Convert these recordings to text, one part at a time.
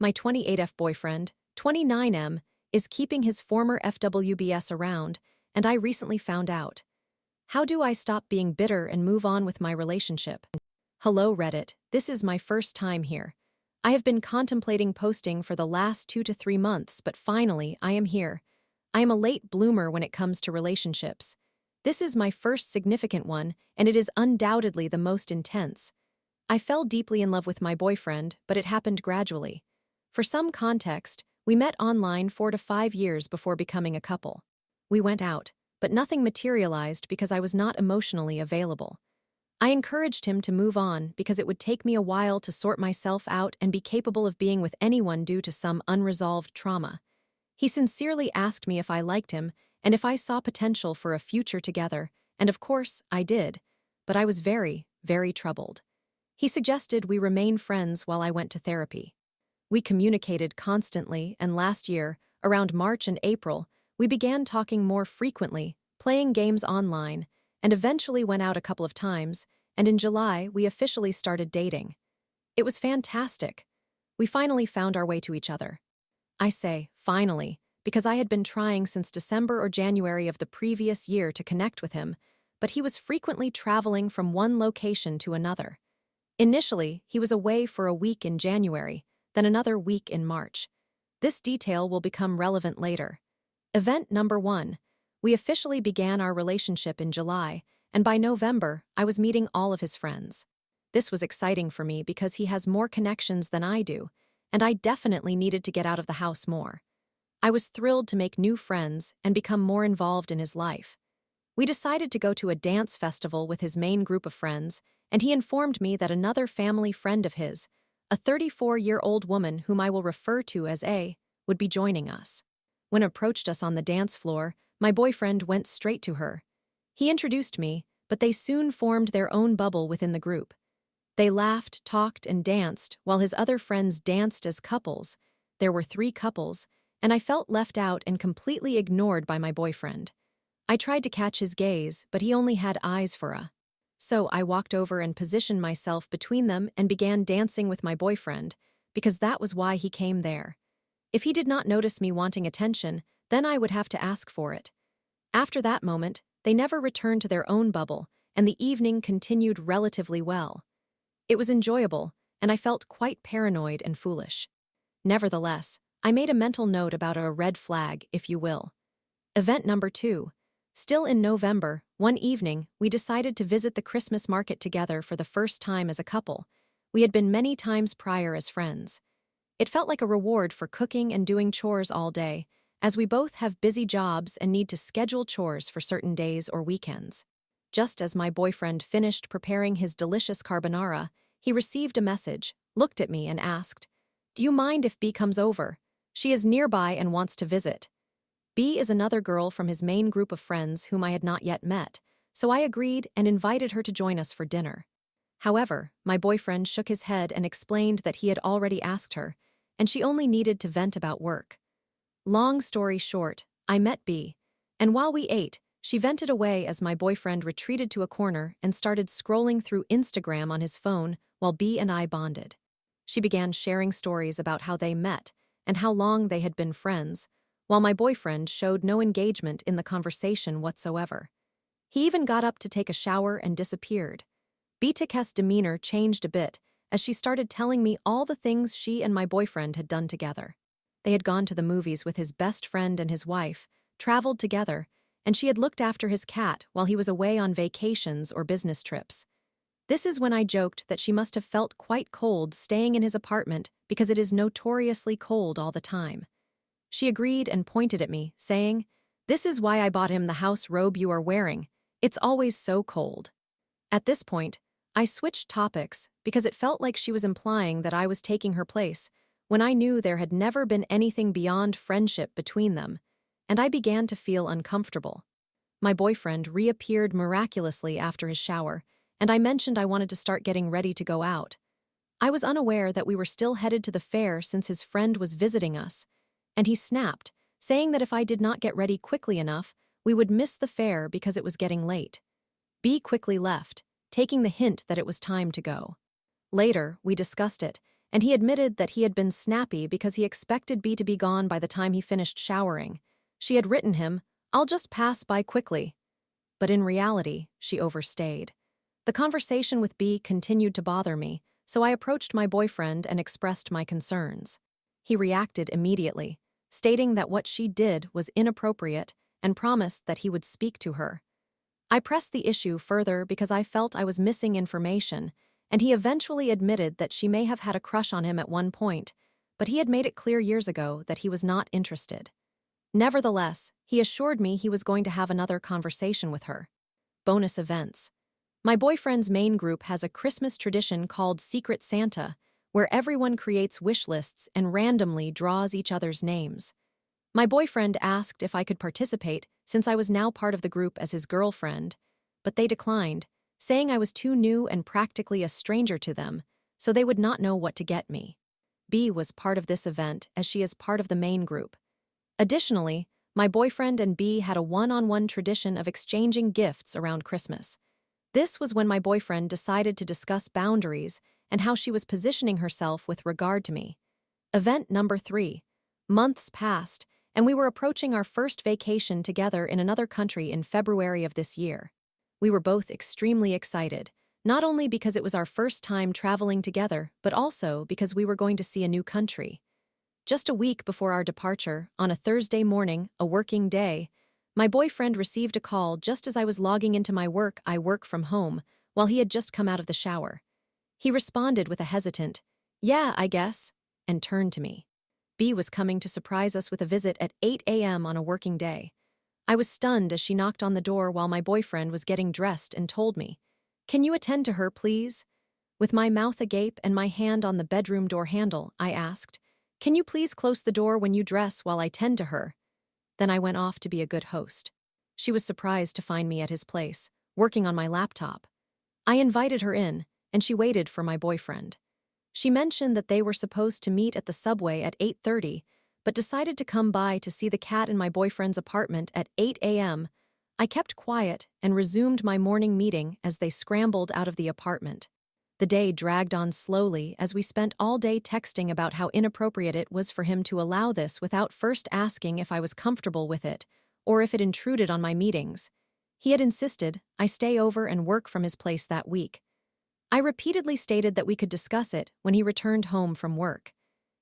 My 28F boyfriend, 29M, is keeping his former Fwbs around, and I recently found out. How do I stop being bitter and move on with my relationship? Hello Reddit, this is my first time here. I have been contemplating posting for the last 2 to 3 months, but finally I am here. I am a late bloomer when it comes to relationships. This is my first significant one, and it is undoubtedly the most intense. I fell deeply in love with my boyfriend, but it happened gradually. For some context, we met online 4 to 5 years before becoming a couple. We went out, but nothing materialized because I was not emotionally available. I encouraged him to move on because it would take me a while to sort myself out and be capable of being with anyone due to some unresolved trauma. He sincerely asked me if I liked him and if I saw potential for a future together, and of course, I did, but I was very, very troubled. He suggested we remain friends while I went to therapy. We communicated constantly, and last year, around March and April, we began talking more frequently, playing games online, and eventually went out a couple of times, and in July, we officially started dating. It was fantastic. We finally found our way to each other. I say, finally, because I had been trying since December or January of the previous year to connect with him, but he was frequently traveling from one location to another. Initially, he was away for a week in January, then another week in March. This detail will become relevant later. Event number 1. We officially began our relationship in July, and by November, I was meeting all of his friends. This was exciting for me because he has more connections than I do, and I definitely needed to get out of the house more. I was thrilled to make new friends and become more involved in his life. We decided to go to a dance festival with his main group of friends, and he informed me that another family friend of his, a 34-year-old woman whom I will refer to as A, would be joining us. When approached us on the dance floor, my boyfriend went straight to her. He introduced me, but they soon formed their own bubble within the group. They laughed, talked, and danced, while his other friends danced as couples. There were 3 couples, and I felt left out and completely ignored by my boyfriend. I tried to catch his gaze, but he only had eyes for a. So I walked over and positioned myself between them and began dancing with my boyfriend, because that was why he came there. If he did not notice me wanting attention, then I would have to ask for it. After that moment, they never returned to their own bubble, and the evening continued relatively well. It was enjoyable, and I felt quite paranoid and foolish. Nevertheless, I made a mental note about a red flag, if you will. Event number 2. Still in November, one evening, we decided to visit the Christmas market together for the first time as a couple. We had been many times prior as friends. It felt like a reward for cooking and doing chores all day, as we both have busy jobs and need to schedule chores for certain days or weekends. Just as my boyfriend finished preparing his delicious carbonara, he received a message, looked at me and asked, "Do you mind if B comes over? She is nearby and wants to visit." B is another girl from his main group of friends whom I had not yet met, so I agreed and invited her to join us for dinner. However, my boyfriend shook his head and explained that he had already asked her, and she only needed to vent about work. Long story short, I met B, and while we ate, she vented away as my boyfriend retreated to a corner and started scrolling through Instagram on his phone while B and I bonded. She began sharing stories about how they met and how long they had been friends, while my boyfriend showed no engagement in the conversation whatsoever. He even got up to take a shower and disappeared. B's demeanor changed a bit as she started telling me all the things she and my boyfriend had done together. They had gone to the movies with his best friend and his wife, traveled together, and she had looked after his cat while he was away on vacations or business trips. This is when I joked that she must have felt quite cold staying in his apartment because it is notoriously cold all the time. She agreed and pointed at me, saying, "This is why I bought him the house robe you are wearing. It's always so cold." At this point, I switched topics because it felt like she was implying that I was taking her place, when I knew there had never been anything beyond friendship between them, and I began to feel uncomfortable. My boyfriend reappeared miraculously after his shower, and I mentioned I wanted to start getting ready to go out. I was unaware that we were still headed to the fair since his friend was visiting us, and he snapped, saying that if I did not get ready quickly enough, we would miss the fair because it was getting late. B quickly left, taking the hint that it was time to go. Later, we discussed it, and he admitted that he had been snappy because he expected B to be gone by the time he finished showering. She had written him, "I'll just pass by quickly." But in reality, she overstayed. The conversation with B continued to bother me, so I approached my boyfriend and expressed my concerns. He reacted immediately, stating that what she did was inappropriate and promised that he would speak to her. I pressed the issue further because I felt I was missing information, and he eventually admitted that she may have had a crush on him at one point, but he had made it clear years ago that he was not interested. Nevertheless, he assured me he was going to have another conversation with her. Bonus events. My boyfriend's main group has a Christmas tradition called Secret Santa, where everyone creates wish lists and randomly draws each other's names. My boyfriend asked if I could participate since I was now part of the group as his girlfriend, but they declined, saying I was too new and practically a stranger to them, so they would not know what to get me. B was part of this event as she is part of the main group. Additionally, my boyfriend and B had a one-on-one tradition of exchanging gifts around Christmas. This was when my boyfriend decided to discuss boundaries and how she was positioning herself with regard to me. Event number 3. Months passed, and we were approaching our first vacation together in another country in February of this year. We were both extremely excited, not only because it was our first time traveling together, but also because we were going to see a new country. Just a week before our departure, on a Thursday morning, a working day, my boyfriend received a call just as I was logging into my work. I work from home, while he had just come out of the shower. He responded with a hesitant, "Yeah, I guess," and turned to me. B was coming to surprise us with a visit at 8 a.m. on a working day. I was stunned as she knocked on the door while my boyfriend was getting dressed and told me, "Can you attend to her, please?" With my mouth agape and my hand on the bedroom door handle, I asked, "Can you please close the door when you dress while I tend to her?" Then I went off to be a good host. She was surprised to find me at his place, working on my laptop. I invited her in, and she waited for my boyfriend. She mentioned that they were supposed to meet at the subway at 8:30, but decided to come by to see the cat in my boyfriend's apartment at 8 a.m. I kept quiet and resumed my morning meeting as they scrambled out of the apartment. The day dragged on slowly as we spent all day texting about how inappropriate it was for him to allow this without first asking if I was comfortable with it or if it intruded on my meetings. He had insisted I stay over and work from his place that week. I repeatedly stated that we could discuss it when he returned home from work.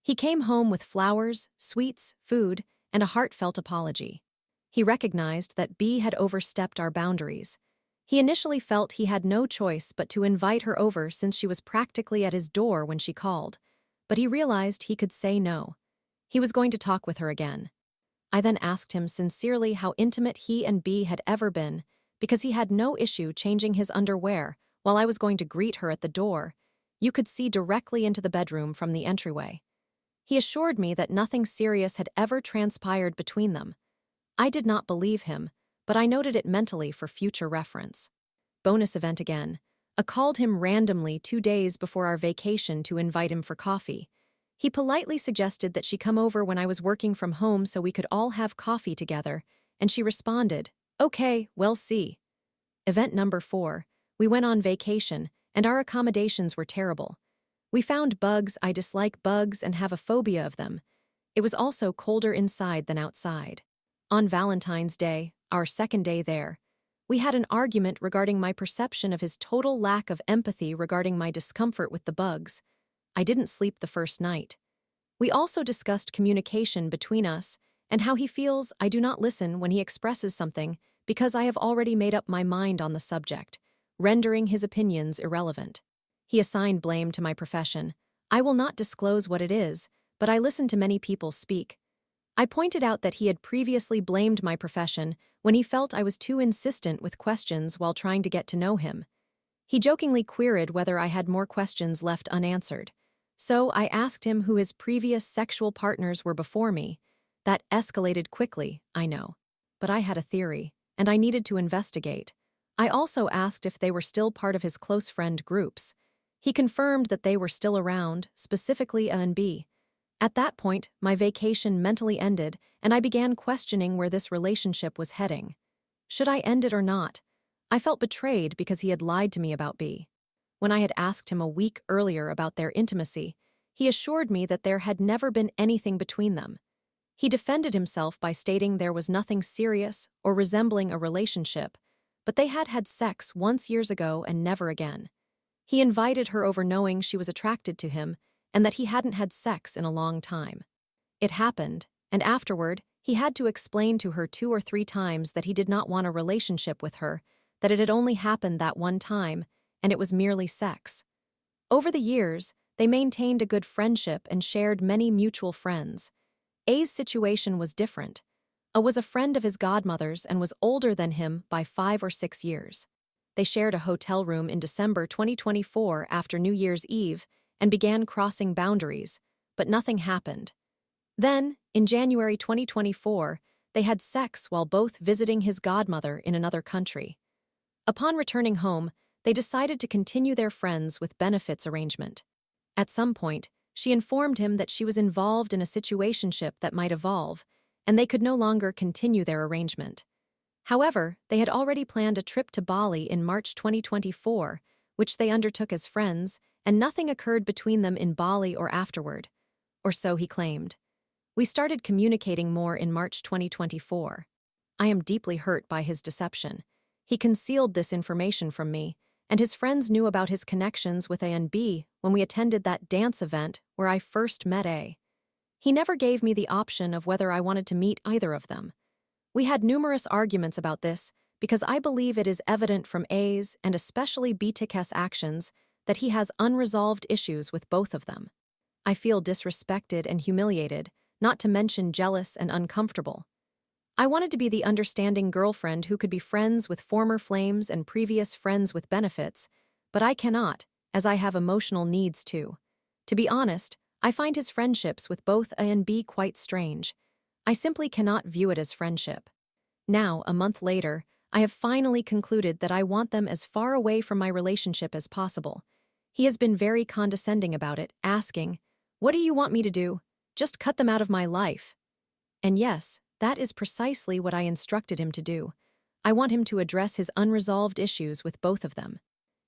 He came home with flowers, sweets, food, and a heartfelt apology. He recognized that B had overstepped our boundaries. He initially felt he had no choice but to invite her over since she was practically at his door when she called, but he realized he could say no. He was going to talk with her again. I then asked him sincerely how intimate he and B had ever been, because he had no issue changing his underwear while I was going to greet her at the door. You could see directly into the bedroom from the entryway. He assured me that nothing serious had ever transpired between them. I did not believe him, but I noted it mentally for future reference. Bonus event again. I called him randomly 2 days before our vacation to invite him for coffee. He politely suggested that she come over when I was working from home so we could all have coffee together, and she responded, "Okay, we'll see." Event number 4. We went on vacation, and our accommodations were terrible. We found bugs. I dislike bugs and have a phobia of them. It was also colder inside than outside. On Valentine's Day, our second day there, we had an argument regarding my perception of his total lack of empathy regarding my discomfort with the bugs. I didn't sleep the first night. We also discussed communication between us and how he feels I do not listen when he expresses something because I have already made up my mind on the subject, rendering his opinions irrelevant. He assigned blame to my profession. I will not disclose what it is, but I listen to many people speak. I pointed out that he had previously blamed my profession when he felt I was too insistent with questions while trying to get to know him. He jokingly queried whether I had more questions left unanswered. So I asked him who his previous sexual partners were before me. That escalated quickly, I know. But I had a theory, and I needed to investigate. I also asked if they were still part of his close friend groups. He confirmed that they were still around, specifically A and B. At that point, my vacation mentally ended, and I began questioning where this relationship was heading. Should I end it or not? I felt betrayed because he had lied to me about B. When I had asked him a week earlier about their intimacy, he assured me that there had never been anything between them. He defended himself by stating there was nothing serious or resembling a relationship, but they had had sex once years ago and never again. He invited her over knowing she was attracted to him and that he hadn't had sex in a long time. It happened, and afterward, he had to explain to her 2 or 3 times that he did not want a relationship with her, that it had only happened that one time, and it was merely sex. Over the years, they maintained a good friendship and shared many mutual friends. A's situation was different. A was a friend of his godmother's and was older than him by 5 or 6 years. They shared a hotel room in December 2024 after New Year's Eve and began crossing boundaries, but nothing happened. Then, in January 2024, they had sex while both visiting his godmother in another country. Upon returning home, they decided to continue their friends with benefits arrangement. At some point, she informed him that she was involved in a situationship that might evolve, and they could no longer continue their arrangement. However, they had already planned a trip to Bali in March 2024, which they undertook as friends, and nothing occurred between them in Bali or afterward. Or so he claimed. We started communicating more in March 2024. I am deeply hurt by his deception. He concealed this information from me, and his friends knew about his connections with A and B when we attended that dance event where I first met A. He never gave me the option of whether I wanted to meet either of them. We had numerous arguments about this because I believe it is evident from A's and especially B's actions that he has unresolved issues with both of them. I feel disrespected and humiliated, not to mention jealous and uncomfortable. I wanted to be the understanding girlfriend who could be friends with former flames and previous friends with benefits, but I cannot, as I have emotional needs too. To be honest, I find his friendships with both A and B quite strange. I simply cannot view it as friendship. Now, a month later, I have finally concluded that I want them as far away from my relationship as possible. He has been very condescending about it, asking, "What do you want me to do? Just cut them out of my life." And yes, that is precisely what I instructed him to do. I want him to address his unresolved issues with both of them.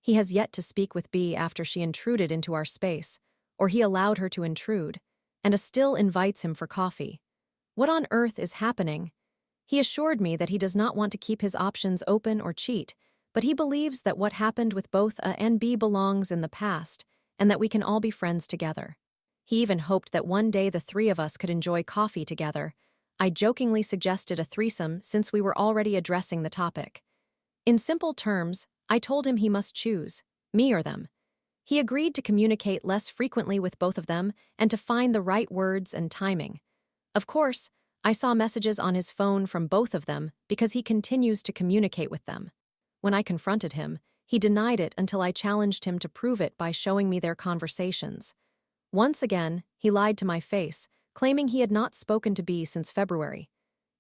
He has yet to speak with B after she intruded into our space, or he allowed her to intrude, and A still invites him for coffee. What on earth is happening? He assured me that he does not want to keep his options open or cheat, but he believes that what happened with both A and B belongs in the past, and that we can all be friends together. He even hoped that one day the 3 of us could enjoy coffee together. I jokingly suggested a threesome since we were already addressing the topic. In simple terms, I told him he must choose, me or them. He agreed to communicate less frequently with both of them and to find the right words and timing. Of course, I saw messages on his phone from both of them because he continues to communicate with them. When I confronted him, he denied it until I challenged him to prove it by showing me their conversations. Once again, he lied to my face, claiming he had not spoken to B since February.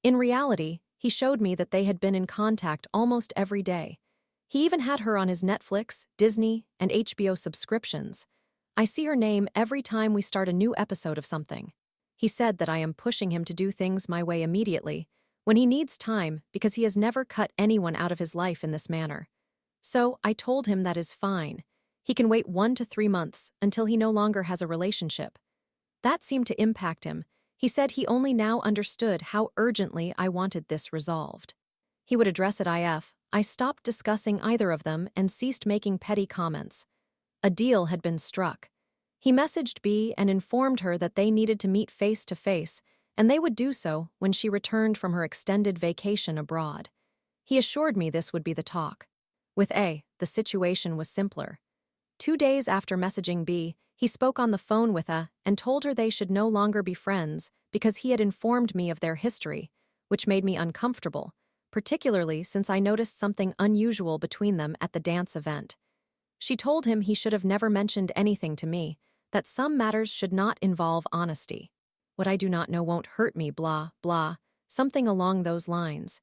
In reality, he showed me that they had been in contact almost every day. He even had her on his Netflix, Disney, and HBO subscriptions. I see her name every time we start a new episode of something. He said that I am pushing him to do things my way immediately, when he needs time because he has never cut anyone out of his life in this manner. So I told him that is fine. He can wait 1 to 3 months until he no longer has a relationship. That seemed to impact him. He said he only now understood how urgently I wanted this resolved. He would address it IF. I stopped discussing either of them and ceased making petty comments. A deal had been struck. He messaged B and informed her that they needed to meet face to face, and they would do so when she returned from her extended vacation abroad. He assured me this would be the talk. With A, the situation was simpler. 2 days after messaging B, he spoke on the phone with A and told her they should no longer be friends because he had informed me of their history, which made me uncomfortable, particularly since I noticed something unusual between them at the dance event. She told him he should have never mentioned anything to me, that some matters should not involve honesty. What I do not know won't hurt me, blah, blah, something along those lines.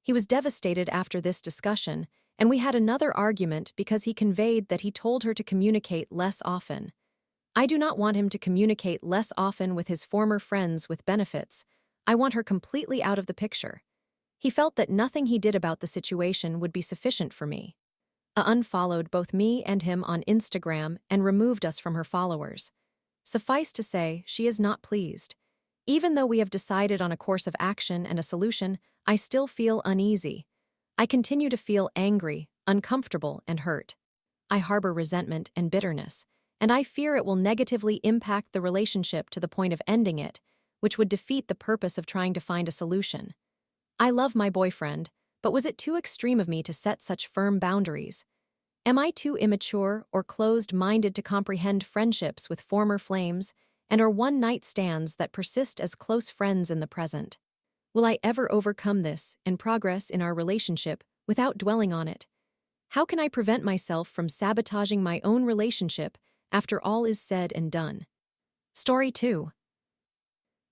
He was devastated after this discussion, and we had another argument because he conveyed that he told her to communicate less often. I do not want him to communicate less often with his former friends with benefits. I want her completely out of the picture. He felt that nothing he did about the situation would be sufficient for me. A unfollowed both me and him on Instagram and removed us from her followers. Suffice to say, she is not pleased. Even though we have decided on a course of action and a solution, I still feel uneasy. I continue to feel angry, uncomfortable, and hurt. I harbor resentment and bitterness, and I fear it will negatively impact the relationship to the point of ending it, which would defeat the purpose of trying to find a solution. I love my boyfriend, but was it too extreme of me to set such firm boundaries? Am I too immature or closed-minded to comprehend friendships with former flames and or one-night stands that persist as close friends in the present? Will I ever overcome this and progress in our relationship without dwelling on it? How can I prevent myself from sabotaging my own relationship after all is said and done? Story 2.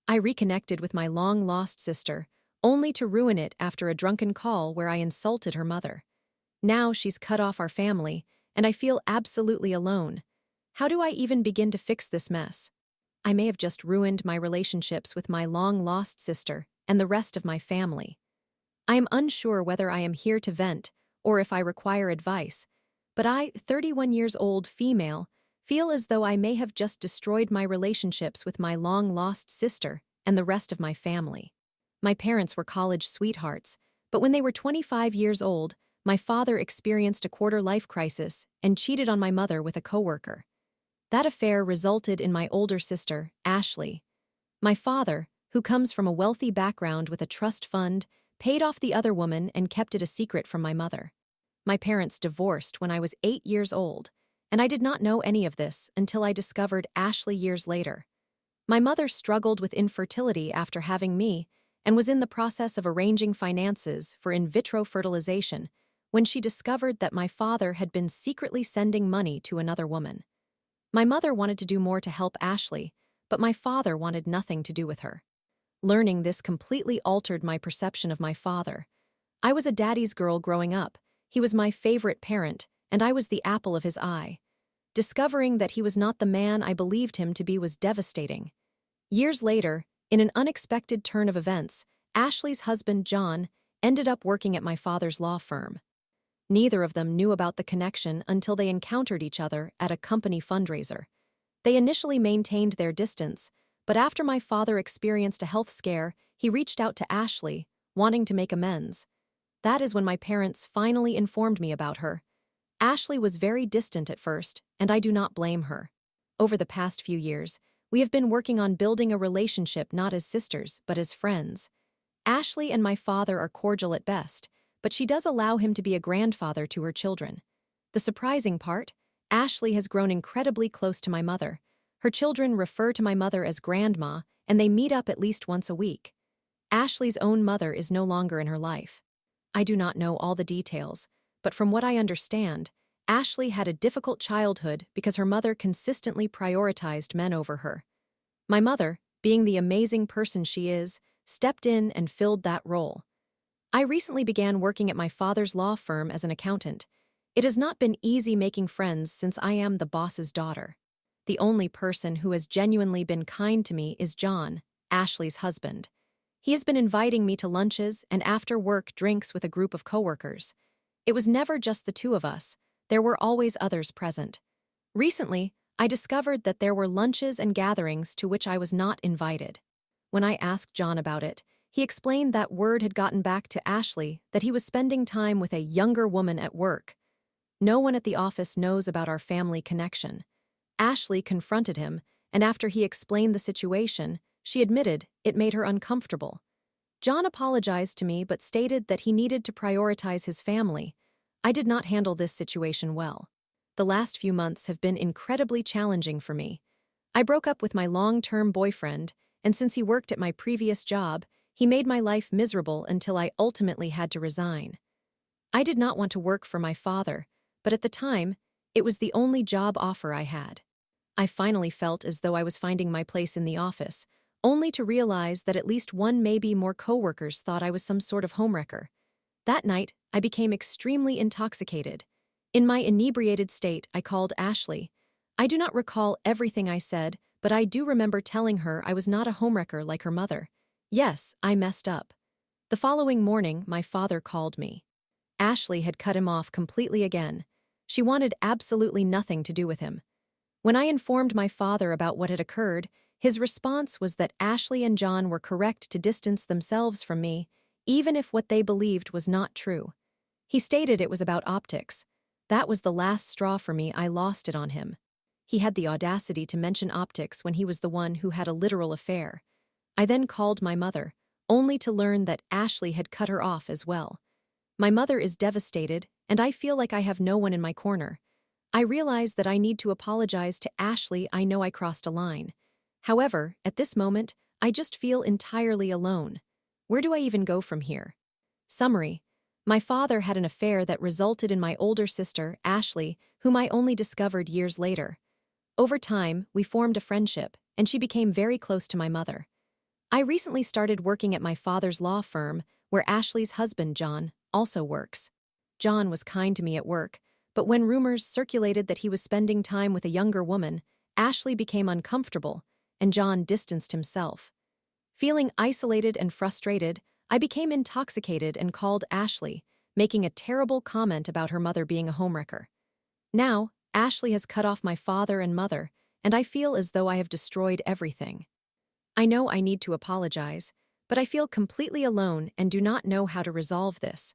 I reconnected with my long-lost sister, only to ruin it after a drunken call where I insulted her mother. Now she's cut off our family, and I feel absolutely alone. How do I even begin to fix this mess? I may have just ruined my relationships with my long-lost sister and the rest of my family. I am unsure whether I am here to vent or if I require advice, but I, 31 years old female, feel as though I may have just destroyed my relationships with my long-lost sister and the rest of my family. My parents were college sweethearts, but when they were 25 years old, my father experienced a quarter-life crisis and cheated on my mother with a coworker. That affair resulted in my older sister, Ashley. My father, who comes from a wealthy background with a trust fund, paid off the other woman and kept it a secret from my mother. My parents divorced when I was 8 years old, and I did not know any of this until I discovered Ashley years later. My mother struggled with infertility after having me and was in the process of arranging finances for in vitro fertilization when she discovered that my father had been secretly sending money to another woman. My mother wanted to do more to help Ashley, but my father wanted nothing to do with her. Learning this completely altered my perception of my father. I was a daddy's girl growing up. He was my favorite parent, and I was the apple of his eye. Discovering that he was not the man I believed him to be was devastating. Years later, in an unexpected turn of events, Ashley's husband, John, ended up working at my father's law firm. Neither of them knew about the connection until they encountered each other at a company fundraiser. They initially maintained their distance, but after my father experienced a health scare, he reached out to Ashley, wanting to make amends. That is when my parents finally informed me about her. Ashley was very distant at first, and I do not blame her. Over the past few years, we have been working on building a relationship not as sisters, but as friends. Ashley and my father are cordial at best, but she does allow him to be a grandfather to her children. The surprising part, Ashley has grown incredibly close to my mother. Her children refer to my mother as grandma, and they meet up at least once a week. Ashley's own mother is no longer in her life. I do not know all the details, but from what I understand, Ashley had a difficult childhood because her mother consistently prioritized men over her. My mother, being the amazing person she is, stepped in and filled that role. I recently began working at my father's law firm as an accountant. It has not been easy making friends since I am the boss's daughter. The only person who has genuinely been kind to me is John, Ashley's husband. He has been inviting me to lunches and after-work drinks with a group of coworkers. It was never just the two of us. There were always others present. Recently, I discovered that there were lunches and gatherings to which I was not invited. When I asked John about it, he explained that word had gotten back to Ashley that he was spending time with a younger woman at work. No one at the office knows about our family connection. Ashley confronted him, and after he explained the situation, she admitted it made her uncomfortable. John apologized to me but stated that he needed to prioritize his family. I did not handle this situation well. The last few months have been incredibly challenging for me. I broke up with my long-term boyfriend, and since he worked at my previous job, he made my life miserable until I ultimately had to resign. I did not want to work for my father, but at the time, it was the only job offer I had. I finally felt as though I was finding my place in the office, only to realize that at least one, maybe more coworkers thought I was some sort of homewrecker. That night, I became extremely intoxicated. In my inebriated state, I called Ashley. I do not recall everything I said, but I do remember telling her I was not a homewrecker like her mother. Yes, I messed up. The following morning, my father called me. Ashley had cut him off completely again. She wanted absolutely nothing to do with him. When I informed my father about what had occurred, his response was that Ashley and John were correct to distance themselves from me, even if what they believed was not true. He stated it was about optics. That was the last straw for me. I lost it on him. He had the audacity to mention optics when he was the one who had a literal affair. I then called my mother, only to learn that Ashley had cut her off as well. My mother is devastated, and I feel like I have no one in my corner. I realize that I need to apologize to Ashley. I know I crossed a line. However, at this moment, I just feel entirely alone. Where do I even go from here? Summary. My father had an affair that resulted in my older sister, Ashley, whom I only discovered years later. Over time, we formed a friendship, and she became very close to my mother. I recently started working at my father's law firm, where Ashley's husband, John, also works. John was kind to me at work, but when rumors circulated that he was spending time with a younger woman, Ashley became uncomfortable, and John distanced himself. Feeling isolated and frustrated, I became intoxicated and called Ashley, making a terrible comment about her mother being a homewrecker. Now, Ashley has cut off my father and mother, and I feel as though I have destroyed everything. I know I need to apologize, but I feel completely alone and do not know how to resolve this.